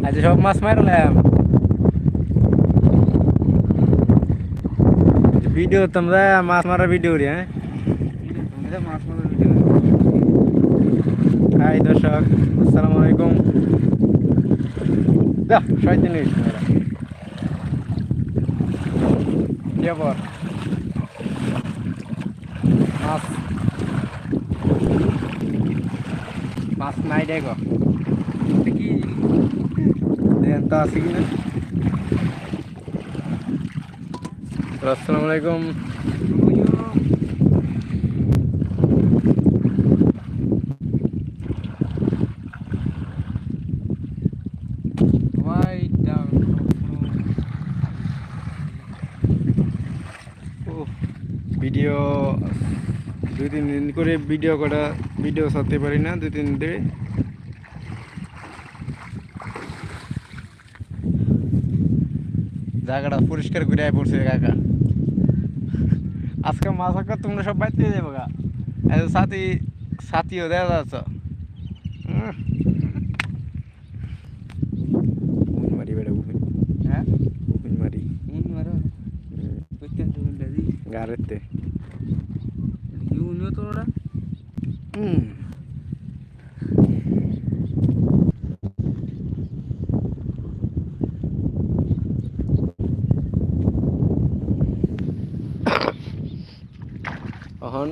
আজ সব মাছ মারলাম। ভিডিও তোমরা মাছ মারার ভিডিও রে। হ্যাঁ মাছ মারার ভিডিও। হাই দর্শক, আসসালামু আলাইকুম। যা শয়তান হইছ তোমরা। কি খবর? মাছ মাছ নাই দেখো কি দেন তো আছে কিনা। আসসালামু আলাইকুম। ভিডিও 2-3 দিন করে ভিডিও ছাড়তে পারি না, 2-3 দিন ধরে। জায়গাটা পরিষ্কার করে আয় পড়ছে কাকা। আজকে মাছ আঁকা তোমরা সব বাইতে যাবো গা। সাথীও দেখা যাচ্ছ। মারি বেড়া উফিন। হ্যাঁ উফিন মারি মারো গাড়িতে। ইউনিও তো ওরা এখন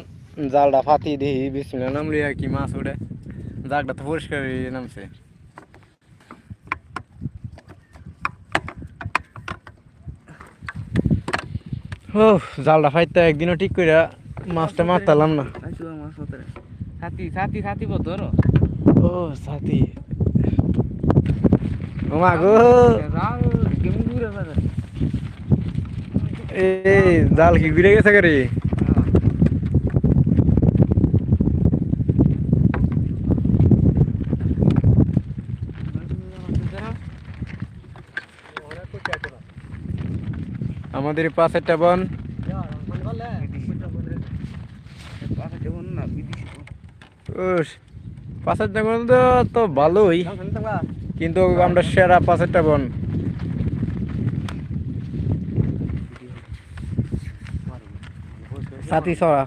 জালটা ফাতি দিই বিসমিল্লাহ নামলি আর কি মাছ ওঠে। জালটা তো পরিষ্কার হয়ে নামছে। ও জালটা ফাইতে একদিনও ঠিক করে মাছটা মারতালাম না। মাছ সাথী সাথী সাথী বল ধরো। ও সাথী ও মা গো, এ জাল কি ঘুরে গেছে রে? আমাদের পাশেরটা বন। পাশেরটা বন তো ভালোই, কিন্তু আমরা সেরা পাশেরটা বন। সাথী ছড়া